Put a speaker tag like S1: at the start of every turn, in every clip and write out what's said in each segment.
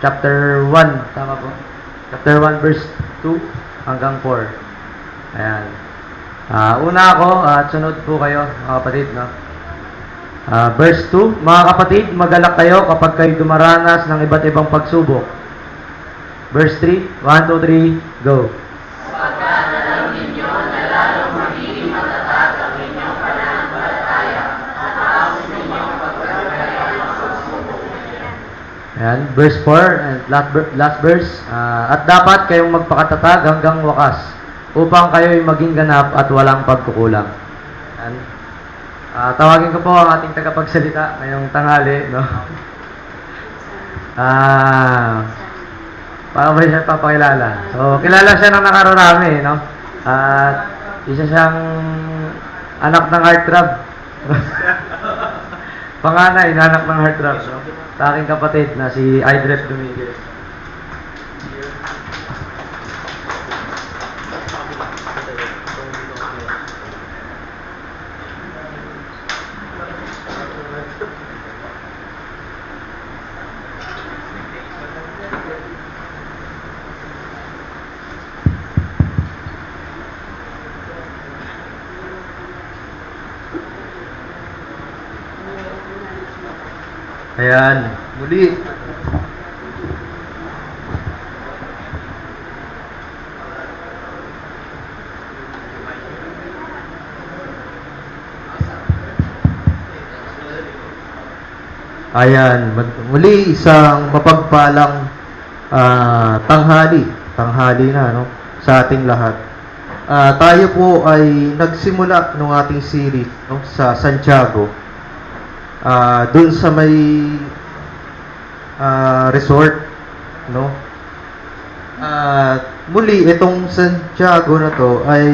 S1: chapter 1, tama po? Chapter 1 verse 2 hanggang 4. Ayan. Una ako at sunod po kayo, mga kapatid, no? Verse 2, mga kapatid, magalak kayo kapag kayo dumaranas ng iba't ibang pagsubok. Verse 3, 1, 2, 3, go.
S2: Sapagkat alam ninyo na lalong magiging matatag ang inyong pananampalataya at tapos ninyong pagpapalaya ng pagsubok.
S1: Ayan, verse 4, and last verse, at dapat kayong magpakatatag hanggang wakas, upang kayo'y maging ganap at walang pagkukulang. Ayan. Tawagin ko po ang ating tagapagsalita ngayong tanghali, no? Paano ba siya papakilala? So, kilala siya ng nakararami, no? At isa siyang anak ng heartthrob. Panganay na anak ng heartthrob, no? Sa aking kapatid na si Idrep Dominguez. Ayan, muli. Ayan, muli isang mapagpalang tanghali na, no, sa ating lahat. Tayo po ay nagsimula ng ating series, no, sa Santiago. Doon sa may resort, no? Muli itong Santiago na to ay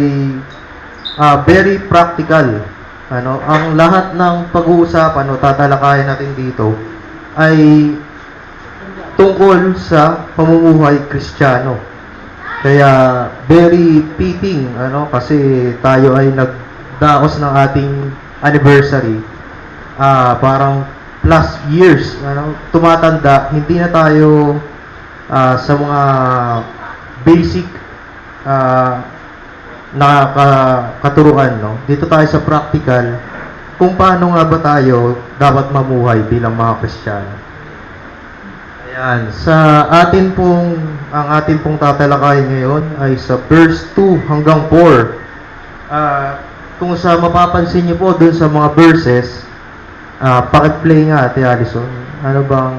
S1: very practical. Ano, ang lahat ng pag-uusapan o tatalakayin natin dito ay tungkol sa pamumuhay Kristiyano. Kaya very fitting, ano, kasi tayo ay nagdaos ng ating anniversary. Parang plus years, ano, tumatanda, hindi na tayo sa mga basic nakakaturuan, no? Dito tayo sa practical kung paano nga ba tayo dapat mamuhay bilang mga Kristiyano. Ayan, ang atin pong tatalakayin ngayon ay sa verse 2 hanggang 4. Kung sa mapapansin niyo po dun sa mga verses, paki-play nga, Ate Alison. Ano ba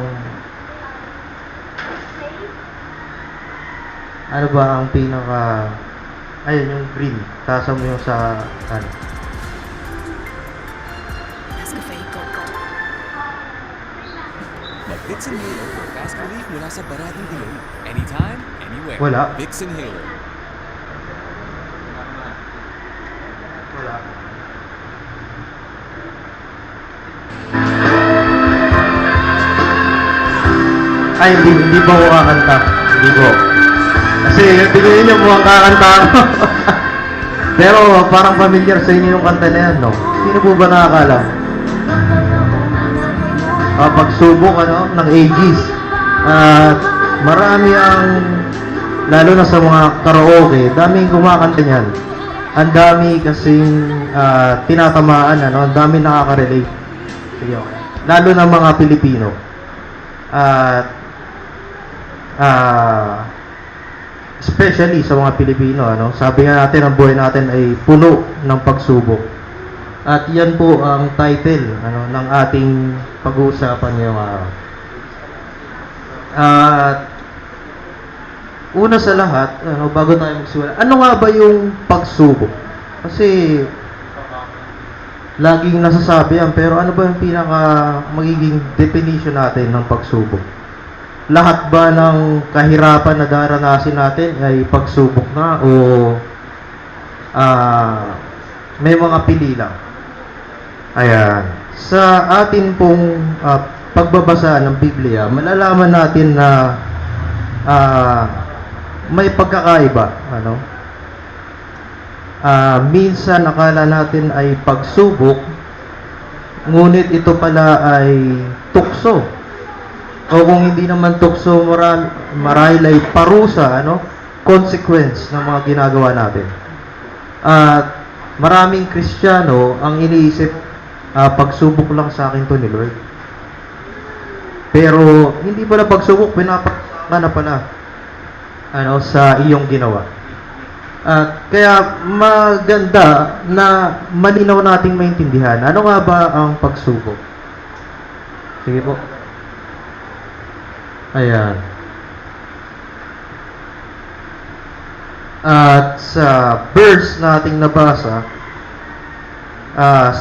S1: ang pinaka... Ayun, yung green. Tasa mo yung sa... Ano?
S3: Vicks Inhaler for fast relief mula sa barading dilim. Anytime, anywhere.
S1: Wala.
S3: Vicks Inhaler.
S1: Wala. Ay, hindi ba ako kakanta? Hindi ko. Kasi tingin niyo mukhang kakanta ako. Pero parang familiar sa inyo yung kanta na yan, no? Sino po ba nakakala? Pagsubok, ano, ng ages. At marami ang, lalo na sa mga karaoke, daming kumakanta niyan. Ang dami kasing tinatamaan, ano, ang dami nakaka-relate. Sige, okay. Lalo na mga Pilipino. At especially sa mga Pilipino, ano, sabi nga natin ang buhay natin ay puno ng pagsubok. At yan po ang title, ano, ng ating pag-uusapan ngayong araw. At una sa lahat, ano, bago tayo magsimula, ano nga ba yung pagsubok? Kasi laging nasasabi yan, pero ano ba yung pinaka magiging definition natin ng pagsubok? Lahat ba ng kahirapan na daranasin natin ay pagsubok na o may mga pili lang? Ayan. Sa atin pong pagbabasa ng Biblia, malalaman natin na may pagkakaiba. Ano? Minsan akala natin ay pagsubok, ngunit ito pala ay tukso
S4: o kung hindi naman tukso, marahil ay parusa, consequence ng mga ginagawa natin. At maraming Kristiyano ang iniisip, pagsubok lang sa akin to ni Lord. Pero hindi pala pagsubok, pinapakita na pala sa iyong ginawa. At kaya maganda na malinaw nating maintindihan. Ano nga ba ang pagsubok? Sige po. Ayan. At sa verse nating nabasa,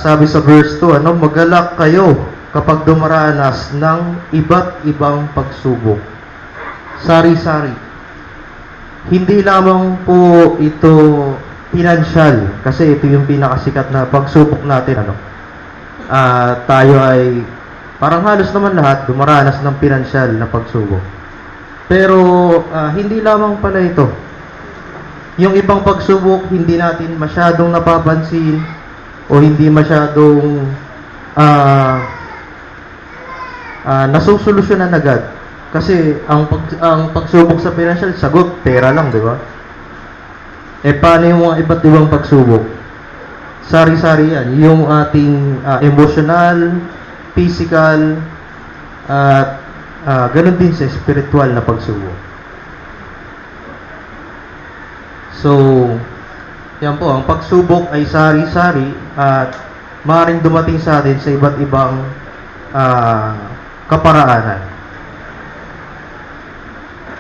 S4: sabi sa verse 2, magalak kayo kapag dumaranas ng iba't ibang pagsubok. Sari-sari. Hindi lamang po ito financial, kasi ito yung pinakasikat na pagsubok natin. Tayo ay, parang halos naman lahat, dumaranas ng financial na pagsubok. Pero, hindi lamang pala ito. Yung ibang pagsubok, hindi natin masyadong napapansin, o hindi masyadong nasusolusyonan agad. Kasi ang pagsubok sa financial, sagot, pera lang, di ba? Paano yung mga iba't ibang pagsubok? Sari-sari yan. Yung ating emotional, physical, at ganun din sa spiritual na pagsubok. So, yan po, ang pagsubok ay sari-sari at maaaring dumating sa atin sa iba't ibang kaparaanan.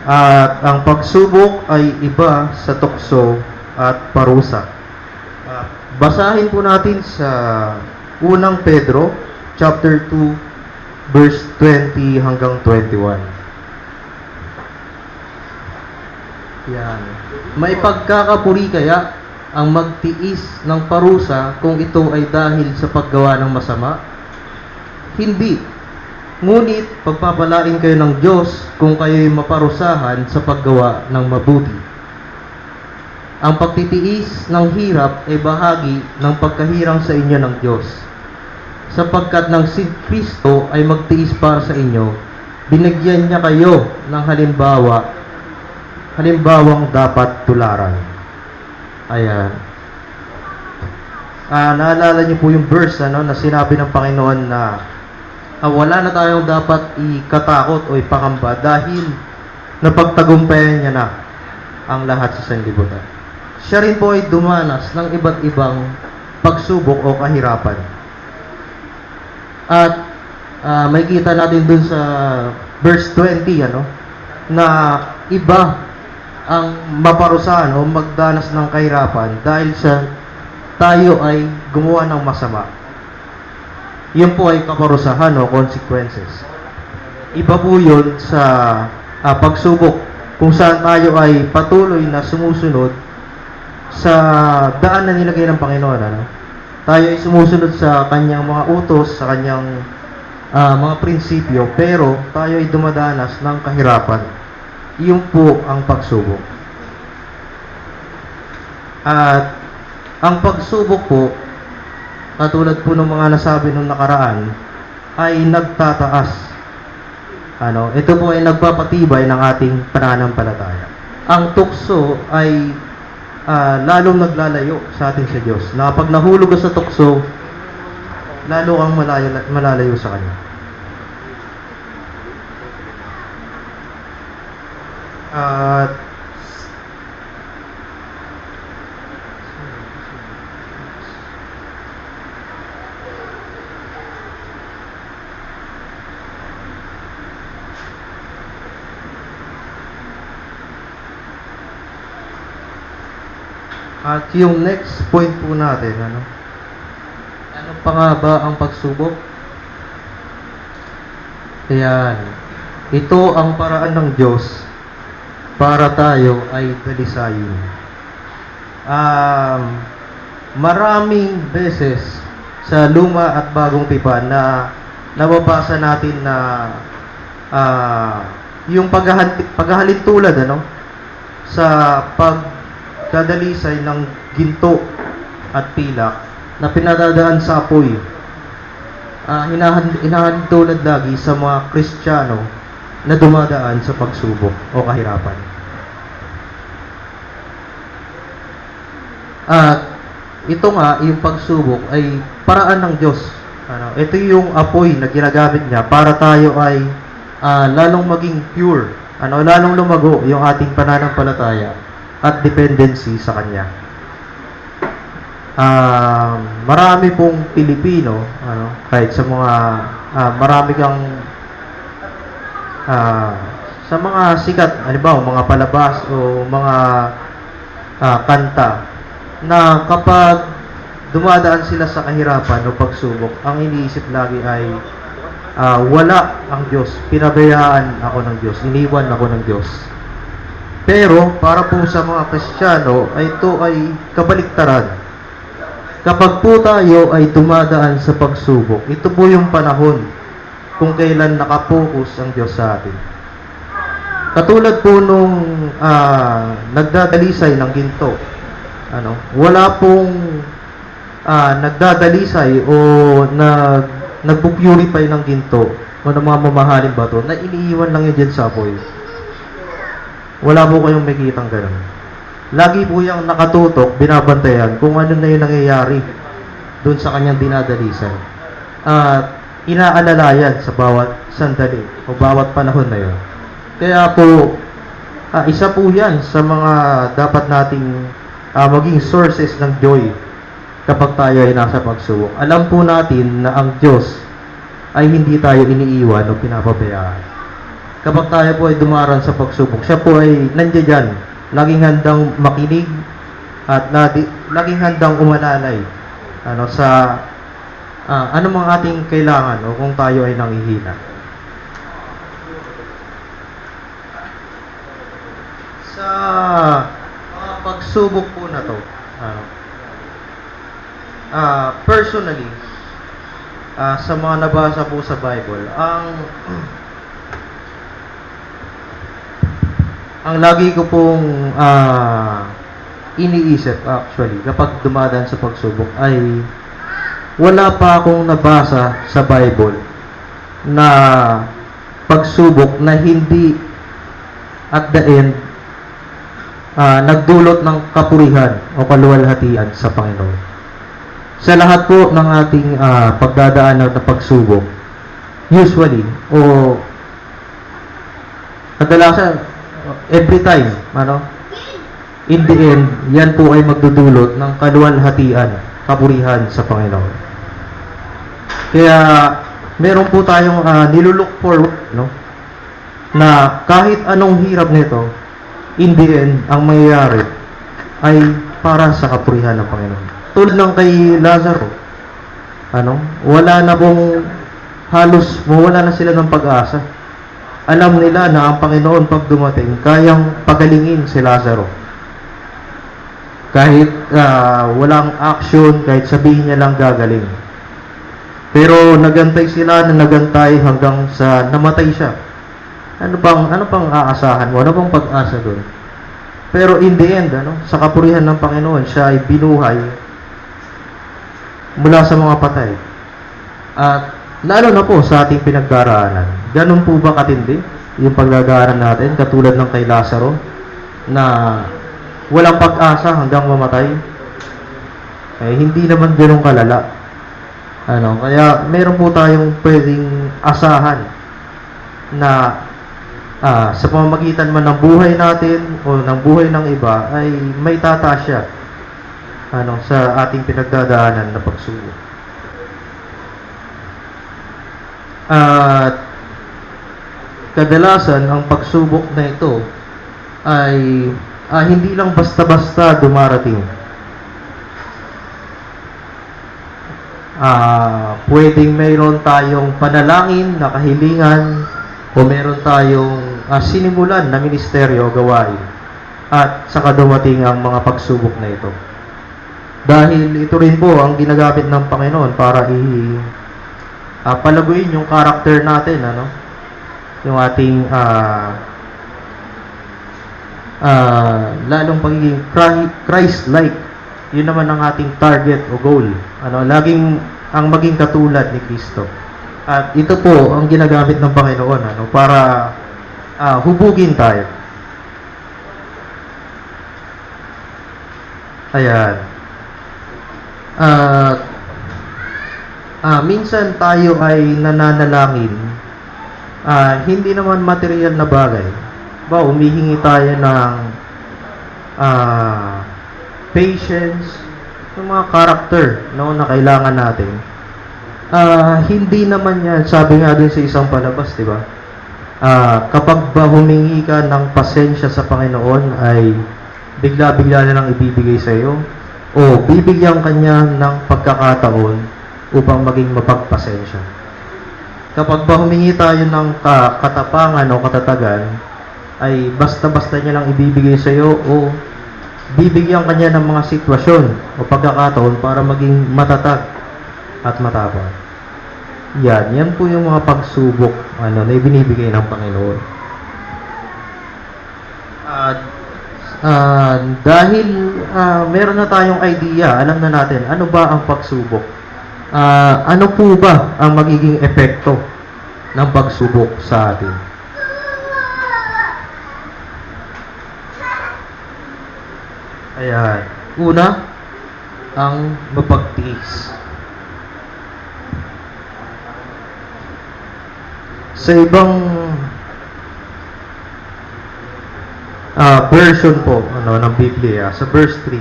S4: At ang pagsubok ay iba sa tukso at parusa. Basahin po natin sa unang Pedro, chapter 2, verse 20 hanggang 21. Yan. May pagkakapuri kaya ang magtiis ng parusa kung ito ay dahil sa paggawa ng masama? Hindi. Ngunit, pagpapalain kayo ng Diyos kung kayo'y maparusahan sa paggawa ng mabuti. Ang pagtitiis ng hirap ay bahagi ng pagkahirang sa inyo ng Diyos. Sapagkat nang si Kristo ay magtiis para sa inyo, binigyan niya kayo ng halimbawang dapat tularan. Ayan. Naalala niyo po yung verse na sinabi ng Panginoon na wala na tayong dapat ikatakot o ipangamba dahil napagtagumpayan niya na ang lahat sa sanlibutan. Siya rin po ay dumanas ng iba't ibang pagsubok o kahirapan. At may kita natin dun sa verse 20 na iba ang maparusahan o magdanas ng kahirapan dahil sa tayo ay gumawa ng masama. Yun po ay kaparusahan o consequences. Iba po yun sa pagsubok kung saan tayo ay patuloy na sumusunod sa daan na nilagay ng Panginoon. Tayo ay sumusunod sa kanyang mga utos, sa kanyang mga prinsipyo, pero tayo ay dumadanas ng kahirapan. Yun po ang pagsubok. At ang pagsubok po, katulad po ng mga nasabi nung nakaraan, ay nagtataas. Ito po ay nagpapatibay ng ating pananampalataya. Ang tukso ay lalong naglalayo sa atin sa Diyos. Na pag nahulog ka sa tukso, lalo kang malalayo sa Kanya. At yung next point po natin, ano pa nga ba ang pagsubok? Ayan. Ito ang paraan ng Diyos para tayo ay dalisayin. Maraming beses sa luma at bagong tipan na nababasa natin na yung paghahalin tulad sa pagdadalisay ng ginto at pilak na pinadadaan sa apoy. Hinahalin tulad lagi sa mga Kristiyano na dumadaan sa pagsubok o kahirapan. At ito nga, yung pagsubok ay paraan ng Diyos. Ito yung apoy na ginagamit niya para tayo ay lalong maging pure, lalong lumago yung ating pananampalataya at dependency sa Kanya. Marami pong Pilipino, kahit sa mga marami kang sa mga sikat, halimbawa mga palabas o mga kanta na kapag dumadaan sila sa kahirapan o pagsubok, ang iniisip lagi ay wala ang Diyos, pinabayaan ako ng Diyos, iniwan ako ng Diyos. Pero para po sa mga Kristiyano, ay ito ay kabaliktaran. Kapag po tayo ay dumadaan sa pagsubok, ito po yung panahon kung kailan nakapokus ang Diyos sa atin. Katulad po nung nagdadalisay ng ginto, wala pong nagdadalisay o nagpupurify ng ginto o ng mga mamahaling bato na iniiwan lang yun dyan sa apoy. Wala po kayong makikitang ganun. Lagi po yung nakatutok, binabantayan kung ano na yung nangyayari doon sa kanyang dinadalisay. At inaalalayan sa bawat sandali o bawat panahon na yun. Kaya po, isa po yan sa mga dapat nating maging sources ng joy kapag tayo ay nasa pagsubok. Alam po natin na ang Diyos ay hindi tayo iniiwan o pinapabayaan. Kapag tayo po ay dumaraan sa pagsubok, siya po ay nandiyan dyan, laging handang makinig at laging handang umalalay sa anumang ating kailangan o kung tayo ay nangihina. Sa mga pagsubok po na to, personally, sa mga nabasa po sa Bible, ang lagi ko pong iniisip actually kapag dumadaan sa pagsubok ay wala pa akong nabasa sa Bible na pagsubok na hindi at the end nagdulot ng kapurihan o kaluwalhatian sa Panginoon. Sa lahat po ng ating pagdadaan ng pagsubok, usually o kadalasan every time, in the end, yan po ay magdudulot ng kaluwalhatian, kapurihan sa Panginoon. Kaya meron po tayong nilulook forward, na kahit anong hirap nito, in the end, ang mayayari ay para sa kapurihan ng Panginoon. Tulad ng kay Lazaro, wala na pong halos mawala na sila ng pag-asa. Alam nila na ang Panginoon pag dumating, kayang pagalingin si Lazaro. Kahit walang action, kahit sabihin niya lang gagaling. Pero nagantay sila na nagantay hanggang sa namatay siya. Ano pang aasahan mo? Ano pang pag-asa doon? Pero in the end, sa kapurihan ng Panginoon, siya ay binuhay mula sa mga patay. At lalo na po sa ating pinagdaraanan. Ganun po ba katindi yung pagdadaanan natin, katulad ng kay Lazaro, na walang pag-asa hanggang mamatay? Hindi naman ganun kalala. Kaya meron po tayong pwedeng asahan na sa pamamagitan man ng buhay natin o ng buhay ng iba ay may tatasya sa ating pinagdadaanan na pagsubok. At kadalasan ang pagsubok na ito ay hindi lang basta-basta dumarating. Pwedeng mayroon tayong panalangin na kahilingan o mayroon tayong sinimulan na ministeryo o gawain at saka dumating ang mga pagsubok na ito. Dahil ito rin po ang ginagamit ng Panginoon para palaguin yung karakter natin, yung ating lalong pagiging Christ-like. Yun naman ang ating target o goal. Laging ang maging katulad ni Kristo. At ito po ang ginagamit ng Panginoon para hubugin tayo. Ayan. Minsan tayo ay nananalangin, hindi naman material na bagay. Humihingi tayo ng patience, yung mga character no, na kailangan natin. Hindi naman yan, sabi nga din sa isang palabas, di ba? Kapag ba humingi ka ng pasensya sa Panginoon, ay bigla-bigla na lang ibibigay sa iyo, o bibigyan kanya ng pagkakataon upang maging mapagpasensya. Kapag ba humingi tayo ng katapangan o katatagan, ay basta-basta niya lang ibibigay sa iyo o bibigyan kanya ng mga sitwasyon o pagkakataon para maging matatag at matapang. Yan po yung mga pagsubok na ibinibigay ng Panginoon. Dahil meron na tayong idea, alam na natin ano ba ang pagsubok. Ano po ba ang magiging epekto ng pagsubok sa atin? Ayan. Una, ang mapagtiis. Sa ibang version po ng Biblia, sa verse 3,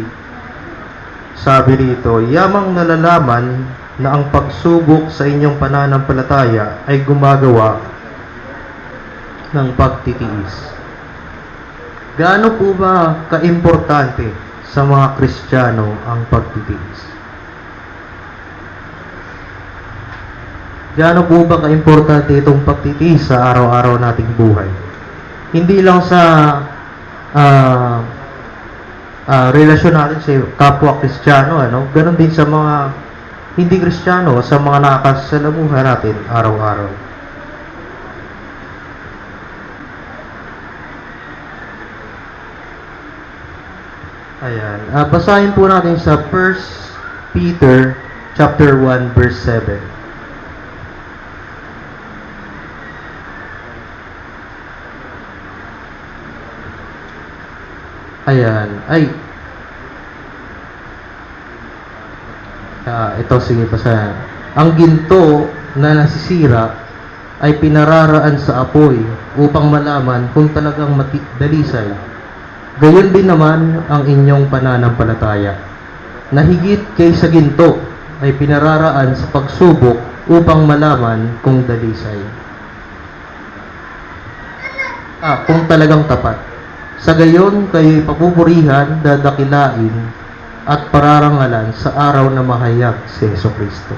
S4: sabi rito, yamang nalalaman na ang pagsubok sa inyong pananampalataya ay gumagawa ng pagtitiis. Gaano po ba kaimportante sa mga Kristiyano ang pagtitiis? Gaano po ba kaimportante itong pagtitiis sa araw-araw nating buhay? Hindi lang sa relasyon natin sa kapwa Kristiyano, ganon din sa mga hindi Kristiyano, sa mga nakakasalamuhan natin araw-araw. Ayan. Basahin po natin sa 1 Peter chapter 1 verse 7. Ayan. Ito, sige pa sa... Ang ginto na nasisira ay pinararaan sa apoy upang malaman kung talagang dalisay. Gayon din naman ang inyong pananampalataya, na higit kaysa ginto ay pinararaan sa pagsubok upang malaman kung dalisay. Kung talagang tapat. Sa gayon, kayo'y papupurihan, dadakilain, at pararangalan sa araw na mahayag si Jesucristo.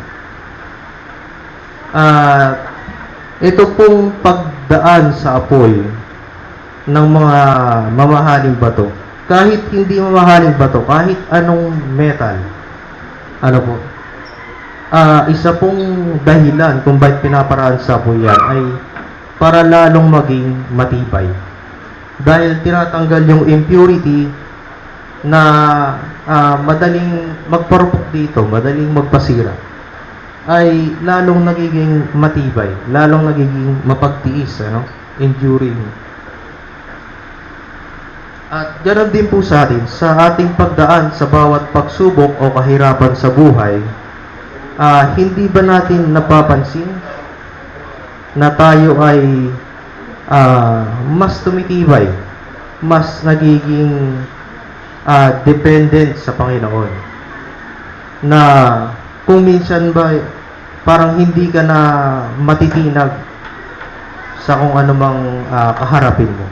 S4: Ito pong pagdaan sa apoy ng mga mamahaling bato, kahit hindi mamahaling bato, kahit anong metal, isa pong dahilan kung bakit pinaparaan sa apoy yan ay para lalong maging matibay. Dahil tinatanggal yung impurity na madaling magparupok dito, madaling magpasira, ay lalong nagiging matibay, lalong nagiging mapagtiis, enduring. At ganoon din po sa atin, sa ating pagdaan sa bawat pagsubok o kahirapan sa buhay, hindi ba natin napapansin na tayo ay mas tumitibay, mas nagiging dependent sa Panginoon, na kung minsan ba parang hindi ka na matitinag sa kung anumang kaharapin mo.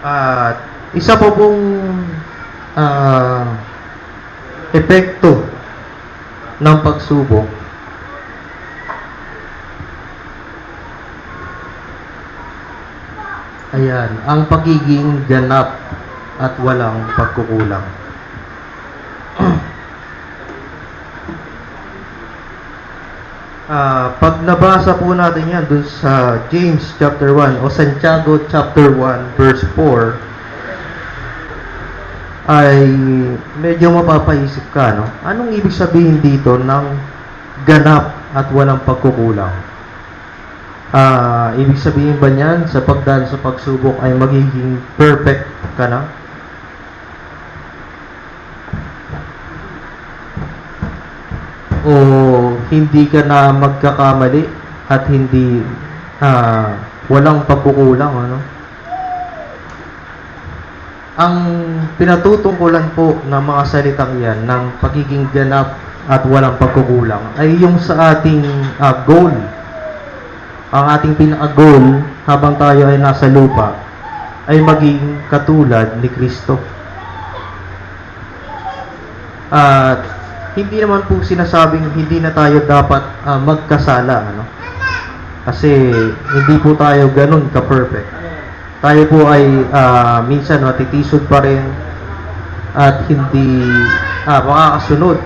S4: At isa po pong epekto ng pagsubok ayan, ang pagiging ganap at walang pagkukulang. Pag nabasa po natin yan dun sa James chapter 1 o Santiago chapter 1 verse 4, ay medyo mapapaisip ka, Anong ibig sabihin dito ng ganap at walang pagkukulang? Ibig sabihin ba niyan, sa pagdaan sa pagsubok ay magiging perfect ka na? O hindi ka na magkakamali at hindi walang pagkukulang, ano? Ang pinatutungkulan po ng mga salitang iyan ng pagiging ganap at walang pagkukulang ay yung sa ating goal. Ang ating pinaka-goal habang tayo ay nasa lupa ay maging katulad ni Kristo. At hindi naman po sinasabing hindi na tayo dapat magkasala, ano? Kasi hindi po tayo ganun ka-perfect. Tayo po ay minsan matitisod pa rin at hindi makakasunod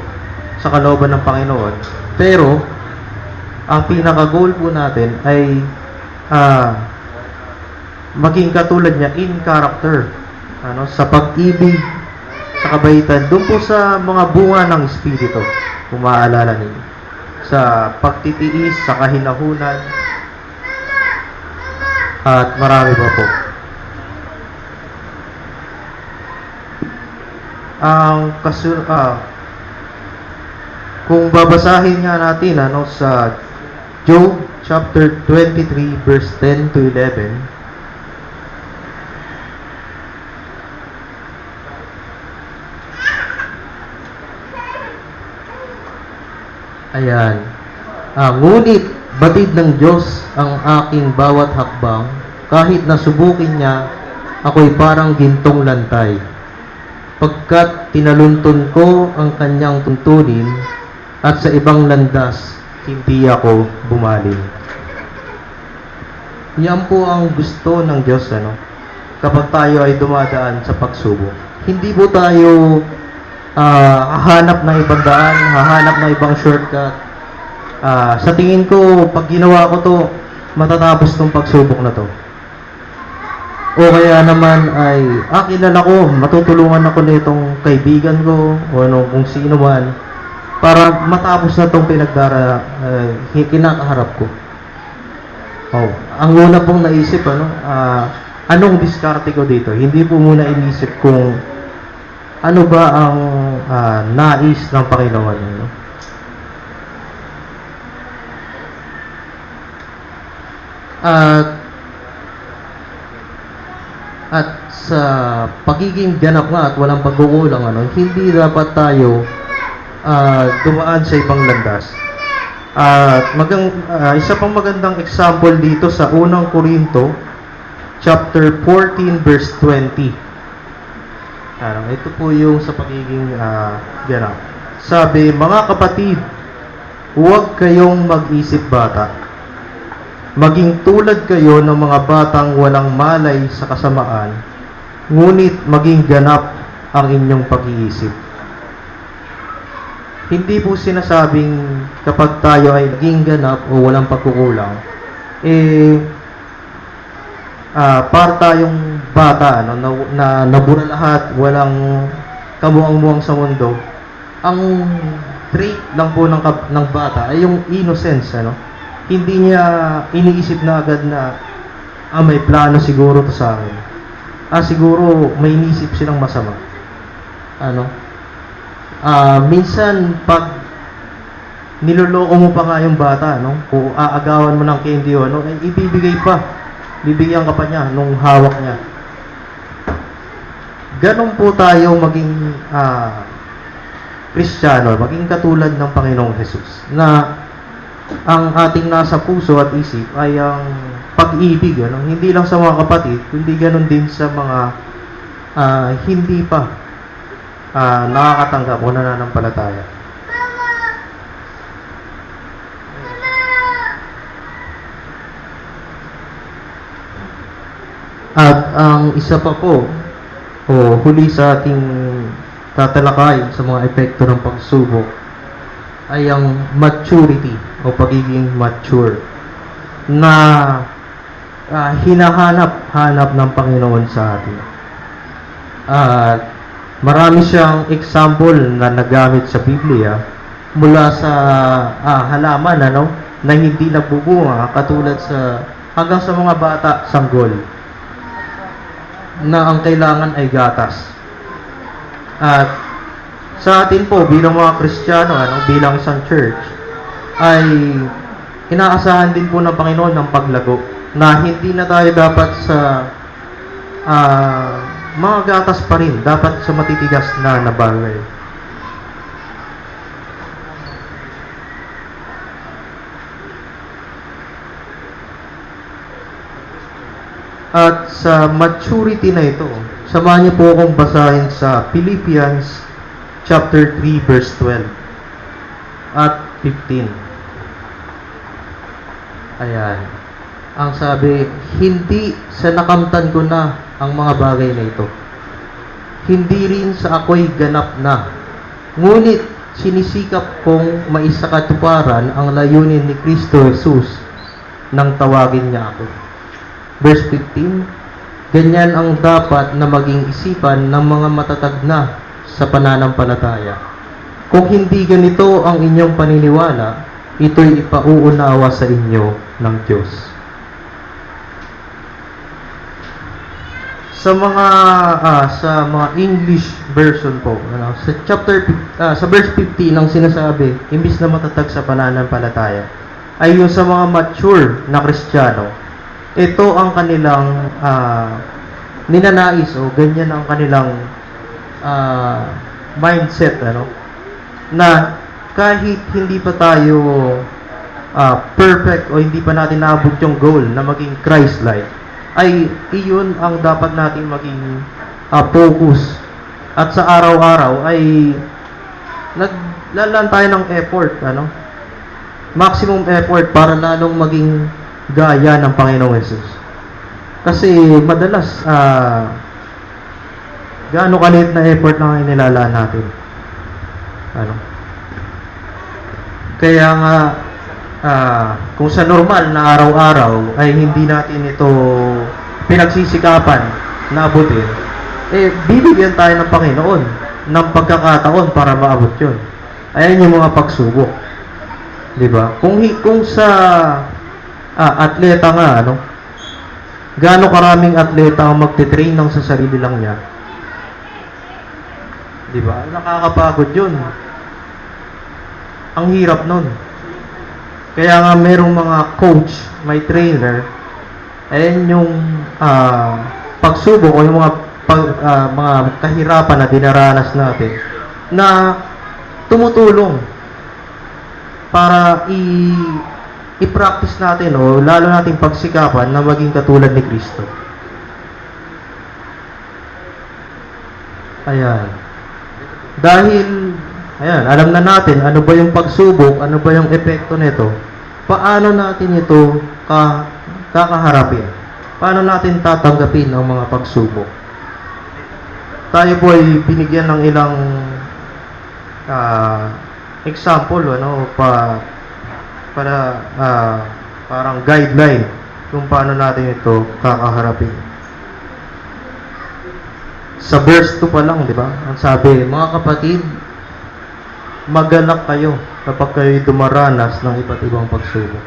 S4: sa kalooban ng Panginoon. Pero ang pinaka-goal po natin ay maging katulad niya in character, ano, sa pag-ibig, sa kabaitan, doon po sa mga bunga ng Espiritu, kung maaalala ninyo, sa pagtitiis, sa kahinahunan, at marami pa po. Kung babasahin nga natin, ano, sa Job chapter 23 verse 10 to 11, ayan, ngunit batid ng Diyos ang aking bawat hakbang, kahit na subukin niya, ako'y parang gintong lantay. Pagkat tinaluntun ko ang kanyang tuntunin, at sa ibang landas, hindi ako bumaling. Yan po ang gusto ng Diyos, ano, kapag tayo ay dumadaan sa pagsubok. Hindi po tayo hahanap ng ibang daan, hahanap ng ibang shortcut. Sa tingin ko, pag ginawa ko to, matatapos tong pagsubok na to. O kaya naman ay, kilala ko, matutulungan ako nitong kaibigan ko, o ano, kung sino man, para matapos na tong kinakaharap ko. Ang una pong naisip, ano, anong diskarte ko dito? Hindi po muna inisip kung ano ba ang nais ng Panginoon, ano? At sa pagiging ganap nga at walang pagkukulang, ano, hindi dapat tayo dumaan sa ibang landas. Isa pang magandang example dito sa unang Korinto chapter 14 verse 20. Ito po yung sa pagiging ganap. Sabi, mga kapatid, huwag kayong mag-isip bata. Maging tulad kayo ng mga batang walang malay sa kasamaan, ngunit maging ganap ang inyong pag-iisip. Hindi po sinasabing kapag tayo ay naging ganap o walang pagkukulang, para tayong bata, ano, na nabura lahat, walang kamuang-muang sa mundo. Ang trait lang po ng bata ay yung innocence, ano. Hindi niya iniisip na agad na may plano siguro to sa akin. Siguro may iniisip silang masama. Ano? Minsan pag niloloko mo pa nga yung bata, no? Kung aagawan mo ng candy, ano, ibibigay pa. Bibigyan ka pa niya nung hawak niya. Ganon po tayo maging Kristiyano, maging katulad ng Panginoong Jesus, na ang ating nasa puso at isip ay ang pag-ibig, ano? Hindi lang sa mga kapatid, kundi ganon din sa mga hindi pa nakakatanggap o nananampalataya. At ang isa pa po, huli sa ating tatalakay sa mga epekto ng pagsubok, ay ang maturity o pagiging mature na hinahanap-hanap ng Panginoon sa atin. At marami siyang example na nagamit sa Biblia mula sa halaman, ano, na hindi nagbubunga katulad sa hanggang sa mga bata sanggol na ang kailangan ay gatas. At sa atin po bilang mga Kristiyano, bilang isang church, ay inaasahan din po ng Panginoon ng paglago na hindi na tayo dapat sa mga gatas pa rin, dapat sa matitigas na bagay. At sa maturity na ito, samahan niyo po akong basahin sa Philippians chapter 3 verse 12 at 15. Ayan. Ang sabi, hindi sa nakamtan ko na ang mga bagay na ito. Hindi rin sa ako'y ganap na. Ngunit sinisikap kong maisakatuparan ang layunin ni Kristo Jesus nang tawagin niya ako. Verse 15, ganyan ang dapat na maging isipan ng mga matatag na sa pananampalataya. Kung hindi ganito ang inyong paniniwala, ito'y ipauunawa sa inyo ng Diyos. Sa mga English version po, sa verse 15 ang sinasabi, imbis na matatag sa pananampalataya, ay yung sa mga mature na Kristiyano, ito ang kanilang ninanais o ganyan ang kanilang mindset, na kahit hindi pa tayo perfect o hindi pa natin naabot yung goal na maging Christ-like, ay iyon ang dapat natin maging focus. At sa araw-araw ay naglalaan tayo ng effort, maximum effort para lalong maging gaya ng Panginoong Jesus. Kasi madalas gaano kaliit na effort lang inilalaan natin. Kaya nga kung sa normal na araw-araw ay hindi natin ito pinagsisikapan na abutin, bibigyan tayo ng Panginoon ng pagkakataon para maabot yun. Ayan yung mga pagsubok. Diba? Kung sa atleta nga, gaano karaming atleta ang magte-train ng sa sarili lang niya? Diba? Nakakapagod yun. Ang hirap nun. Kaya nga merong mga coach, may trainer, ayan yung pagsubok o yung mga kahirapan na dinaranas natin na tumutulong para i-practice natin o lalo nating pagsikapan na maging katulad ni Kristo. Ayan. Dahil alam na natin ano ba yung pagsubok, ano ba yung epekto nito. Paano natin ito kakaharapin? Paano natin tatanggapin ang mga pagsubok? Tayo po ay binigyan ng ilang example, parang guideline kung paano natin ito kakaharapin. Sa verse 2 pa lang, di ba? Ang sabi, mga kapatid, magalak kayo kapag kayo dumaranas ng iba't ibang pagsubok.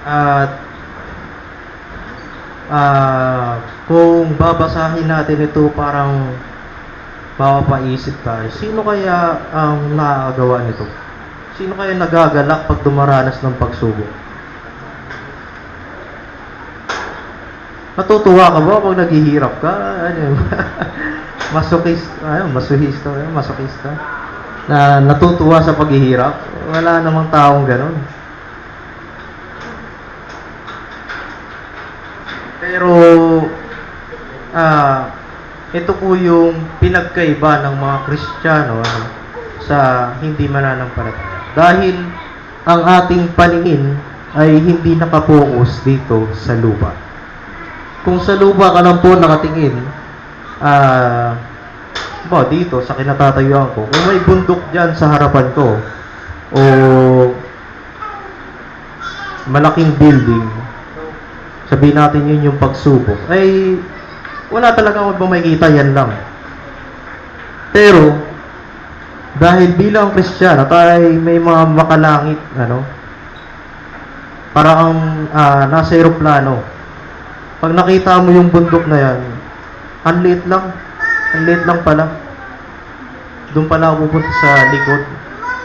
S4: At kung babasahin natin ito, parang mapapaisip tayo, sino kaya ang nakagawa nito? Sino kaya nagagalak pag dumaranas ng pagsubok? Natutuwa ka ba pag naghihirap ka? Masokista. Na natutuwa sa paghihirap? Wala namang taong ganun. Pero ito po yung pinagkaiba ng mga Kristiyano sa hindi mananampalataya. Dahil ang ating paningin ay hindi nakapokus dito sa lupa. Kung sa lupa ka lang po nakatingin, dito sa kinatatayuan ko, kung may bundok dyan sa harapan ko, o malaking building, sabihin natin yun yung pagsubok, ay wala talaga akong makikita, yan lang. Pero, dahil bilang Kristiyano, tayo ay may mga makalangit, parang nasa eroplano. Pag nakita mo yung bundok na yan, ang liit lang pala. Doon pala ako pupunta sa likod.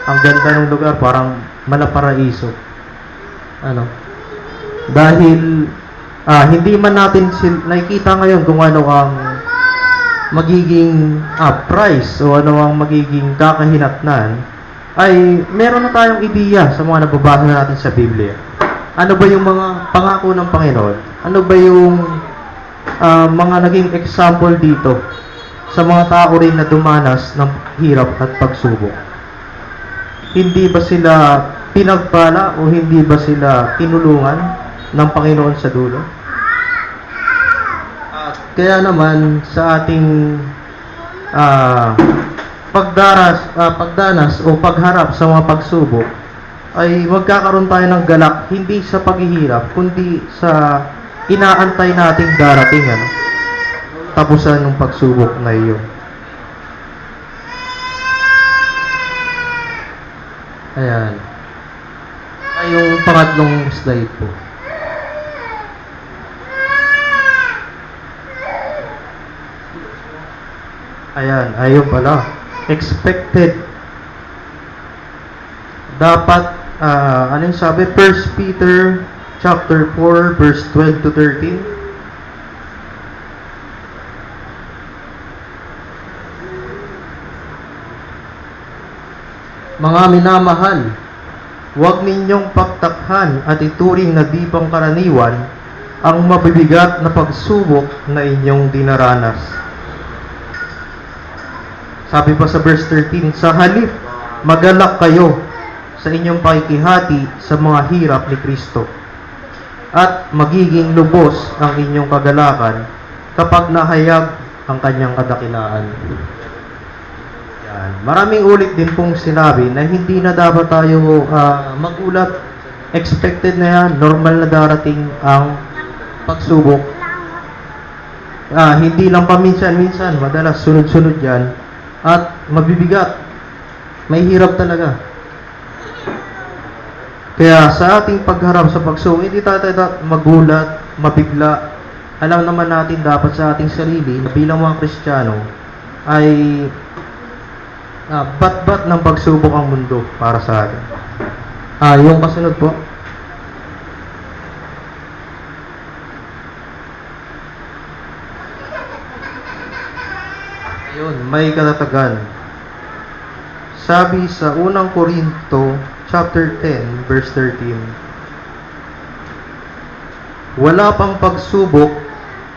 S4: Ang ganda ng lugar, parang malaparaiso. Dahil hindi man natin nakikita ngayon kung ano ang magiging price o ano ang magiging kakahinatnan, ay meron na tayong ideya sa mga nababasa natin sa Biblia. Ano ba yung mga pangako ng Panginoon? Ano ba yung mga naging example dito sa mga tao rin na dumanas ng hirap at pagsubok? Hindi ba sila pinagpala o hindi ba sila tinulungan ng Panginoon sa dulo? Kaya naman sa ating pagdanas o pagharap sa mga pagsubok, ay magkakaroon tayo ng galak hindi sa paghihirap kundi sa inaantay nating darating tapusan ng pagsubok na iyon. Ayan. Ay yung pangatlong slide po. Ayan, ayun pala. Expected. Dapat, ano yung sabi? 1 Peter chapter 4, verse 12 to 13. Mga minamahal, huwag ninyong pagtakhan at ituring na di pangkaraniwan ang mabibigat na pagsubok na inyong dinaranas. Sabi pa sa verse 13, sa halip, magalak kayo sa inyong pakikihati sa mga hirap ni Kristo. At magiging lubos ang inyong kagalakan kapag nahayag ang kanyang kadakilaan. Yan. Maraming ulit din pong sinabi na hindi na dapat tayo magulat. Expected na yan, normal na darating ang pagsubok. Hindi lang paminsan-minsan, madalas sunod-sunod yan. At mabibigat. May hirap talaga. Kaya sa ating pagharap sa pagsubok, hindi tayo magulat, mabigla. Alam naman natin dapat sa ating sarili na bilang mga Kristiyano ay bat-bat ng pagsubok ang mundo para sa atin. Yung kasunod po. Ayun, may katatagan. Sabi sa unang Korinto chapter 10 verse 13, wala pang pagsubok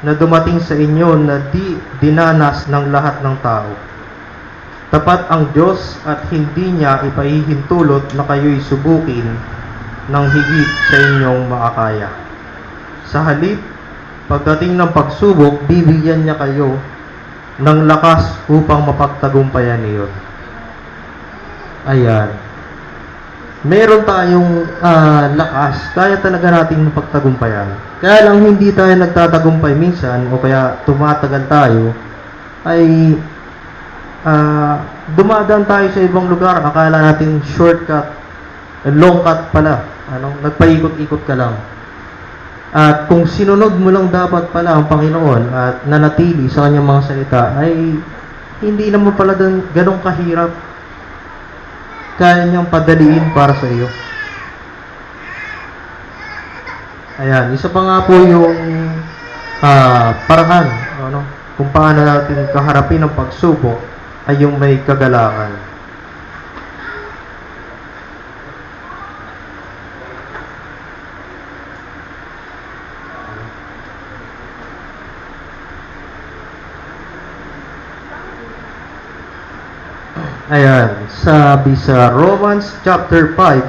S4: na dumating sa inyo na di dinanas ng lahat ng tao. Tapat ang Diyos at hindi niya ipahihintulot na kayo'y subukin ng higit sa inyong makakaya. Sa halip, pagdating ng pagsubok, bibigyan niya kayo ng lakas upang mapagtagumpayan niyo. Ayan. Meron tayong lakas, kaya talaga nating mapagtagumpayan. Kaya lang hindi tayo nagtatagumpay minsan o kaya tumatagal tayo, ay dumadaan tayo sa ibang lugar, akala natin shortcut, long cut pala, nagpaikot-ikot ka lang. At kung sinunod mo lang dapat pala ang Panginoon at nanatili sa kanyang mga salita, ay hindi naman pala ganong kahirap. Kaya niyang padaliin para sa iyo. Ayan, isa pa nga po yung paraan, kung paano natin kaharapin ang pagsubok, ay yung may kagalakan. Ayan, sabi sa Romans chapter 5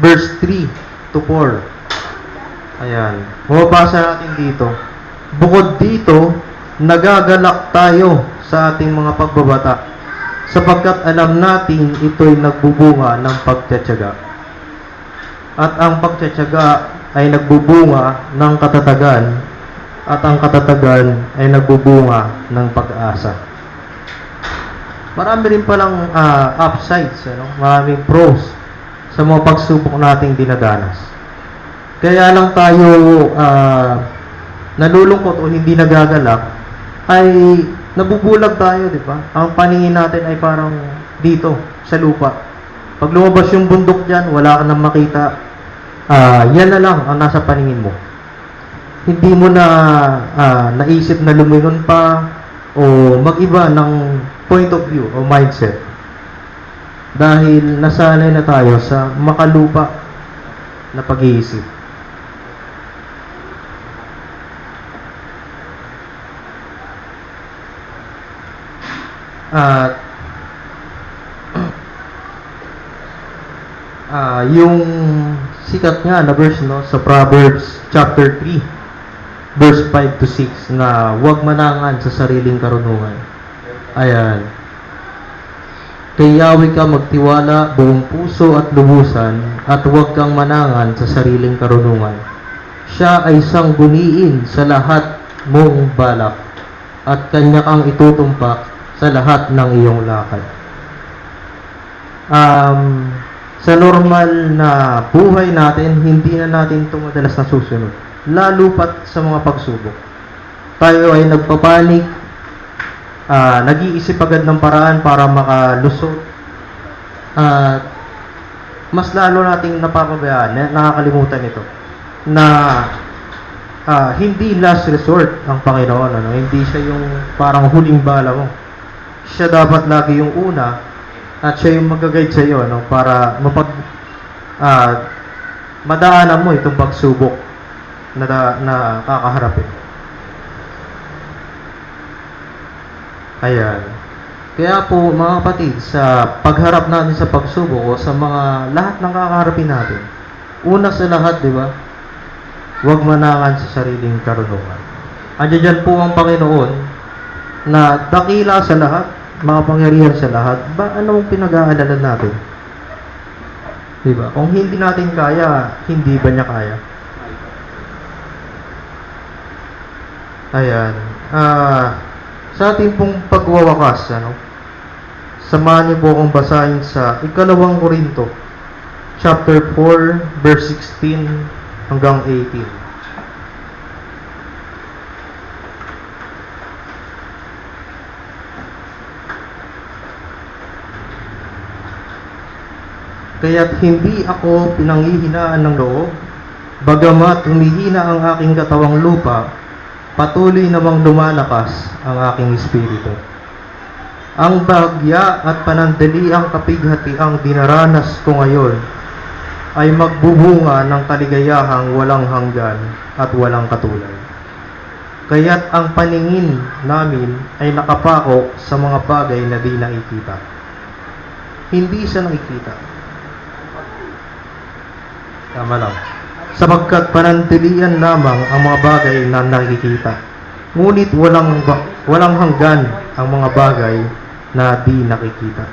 S4: verse 3 to 4. Ayan, mababasa natin dito. Bukod dito, nagagalak tayo sa ating mga pagbabata, sapagkat alam natin ito'y nagbubunga ng pagtitiyaga. At ang pagtitiyaga ay nagbubunga ng katatagan at ang katatagan ay nagbubunga ng pag-asa. Marami rin palang upsides, maraming pros sa mga pagsubok nating dinadanas. Kaya lang tayo nalulungkot o hindi nagagalak ay nabubulag tayo, di ba? Ang paningin natin ay parang dito, sa lupa. Pag lumabas yung bundok dyan, wala ka nang makita. Yan na lang ang nasa paningin mo. Hindi mo na naisip na lumingon pa o mag-iba ng point of view o mindset. Dahil nasanay na tayo sa makalupa na pag-iisip. At yung sikat nga na verse sa Proverbs chapter 3 verse 5 to 6 na huwag manangan sa sariling karunungan. Ayan. Kay Yahweh ka magtiwala buong puso at lubusan at huwag kang manangan sa sariling karunungan. Siya ay sangguniin sa lahat mong balak at kanya kang itutumpak sa lahat ng iyong lakad. Sa normal na buhay natin, hindi na natin ito madalas nasusunod. Lalo pat sa mga pagsubok. Tayo ay nagpapanik, nag-iisip agad ng paraan para makalusot. At mas lalo nating napapabayaan, nakakalimutan ito, na hindi last resort ang Panginoon. Hindi siya yung parang huling bala mo. Siya dapat lagi yung una at siya yung mag-guide sa iyo para madaanan mo itong pagsubok na kakaharapin. Ayan. Kaya po mga kapatid, sa pagharap natin sa pagsubok o sa mga lahat ng kakaharapin natin, una sa lahat, di ba? Huwag manangan sa sariling karunungan. Andiyan po ang Panginoon na dakila sa lahat, makapangyarihan sa lahat. Ba, anong pinag-aalala natin? Diba? Kung hindi natin kaya, hindi ba niya kaya? Ayan. Sa ating pong pagwawakas, samahan niyo po akong basahin sa 2 Korinto, chapter 4, verse 16 hanggang 18. Kaya't hindi ako pinanghihinaan ng loob, bagamat humihina ang aking katawang lupa, patuloy namang lumalakas ang aking espiritu. Ang bagya at panandaliang kapighatiang dinaranas ko ngayon ay magbubunga ng kaligayahang walang hanggan at walang katulad. Kaya't ang paningin namin ay nakapako sa mga bagay na di nakikita. Hindi siya nakikita. Tama lang. Sapagkat panandalian lamang ang mga bagay na nakikita. Ngunit walang hanggan ang mga bagay na di nakikita.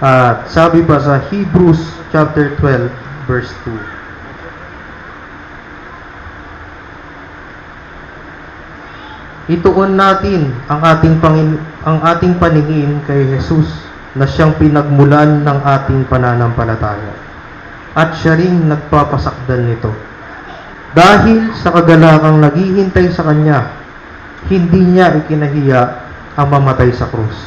S4: At sabi pa sa Hebrews chapter 12 verse 2. Ituon natin ang ating paningin kay Jesus na siyang pinagmulan ng ating pananampalataya. At siya rin nagpapasakdal nito. Dahil sa kagalakang naghihintay sa kanya, hindi niya ikinahiya ang mamatay sa krus.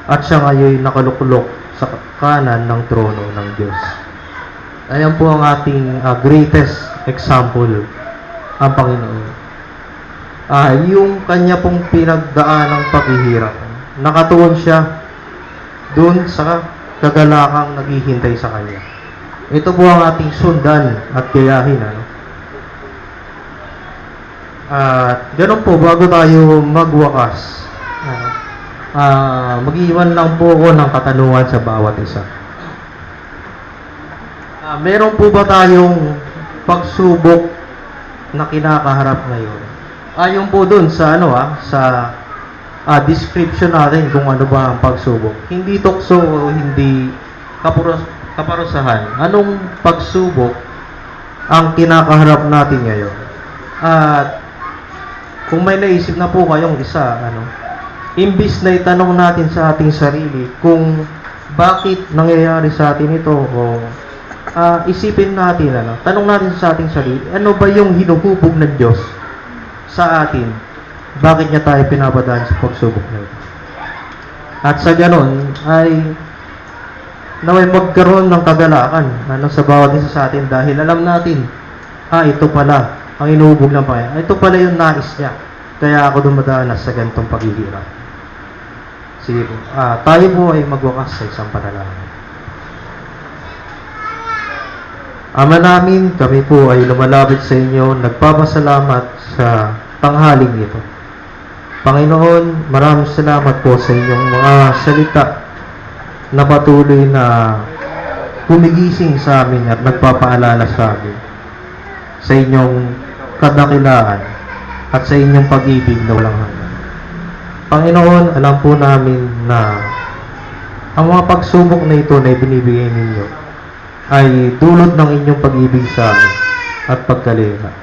S4: At siya ngayon nakaluklok sa kanan ng trono ng Diyos. Ayan po ang ating greatest example, ang Panginoon. Yung kanya pong pinagdaan ng paghihirap. Nakatuon siya doon sa kagalakang naghihintay sa kanya. Ito po ang ating sundan at gayahin. At ganun po, bago tayo magwakas, mag-iwan lang po ako ng katanungan sa bawat isa. Meron po ba tayong pagsubok na kinakaharap ngayon? Ayon po dun sa sa description natin kung ano ba ang pagsubok. Hindi tukso o hindi kaparusahan. Anong pagsubok ang kinakaharap natin ngayon. At kung may naisip na po kayong isa, imbis na itanong natin sa ating sarili kung bakit nangyayari sa atin ito, o isipin natin, tanong natin sa ating sarili, ano ba yung hinuhubog ng Diyos sa atin? Bakit niya tayo pinapadaan sa pagsubok na ito? At sa ganon ay naway magkaroon ng kagalakan sa bawat isa sa atin dahil alam natin, ito pala ang inuhubog ng Panginoon. Ito pala yung nais niya. Kaya ako dumadanas sa ganitong paghihirap. Sige po. Tayo po ay magwakas sa isang panalangin. Ama namin, kami po ay lumalapit sa inyo, nagpapasalamat sa tanghaling ito. Panginoon, maraming salamat po sa inyong mga salita na patuloy na gumigising sa amin at nagpapaalala sa amin sa inyong kadakilaan at sa inyong pag-ibig na walang hanggan. Panginoon, alam po namin na ang mga pagsubok na ito na ibinibigay ninyo ay dulot ng inyong pag-ibig sa amin at pagkalina.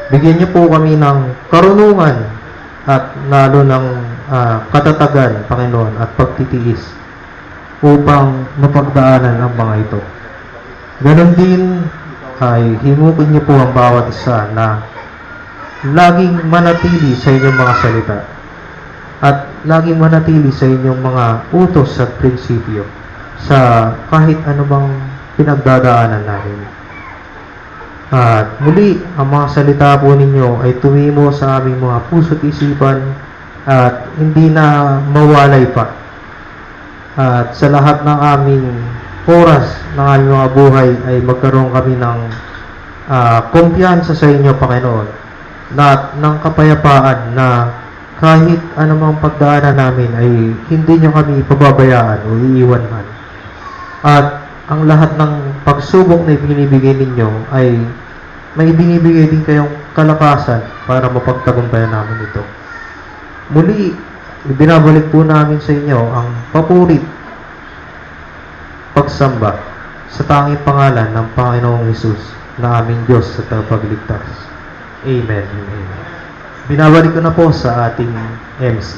S4: Bigyan niyo po kami ng karunungan at lalo ng katatagan, Panginoon, at pagtitiis upang mapagdaanan ang mga ito. Ganon din ay himukin niyo po ang bawat isa na laging manatili sa inyong mga salita at laging manatili sa inyong mga utos at prinsipyo sa kahit anumang pinagdadaanan natin. At muli, ang mga salita po ninyo ay tumimo sa aming mga puso't isipan at hindi na mawalay pa. At sa lahat ng aming oras ng aming mga buhay ay magkaroon kami ng kumpiyansa sa inyo, Panginoon, at ng kapayapaan na kahit anumang pagdaanan namin ay hindi nyo kami pababayaan o iiwan man. At ang lahat ng pagsubok na ibinibigay ninyo ay may binibigay din kayong kalakasan para mapagtagumpayan namin ito. Muli, ibinabalik po namin sa inyo ang papuri, pagsamba sa tanging pangalan ng Panginoong Hesus na aming Diyos sa tagapagligtas. Amen and amen. Binabalik ko na po sa ating MC.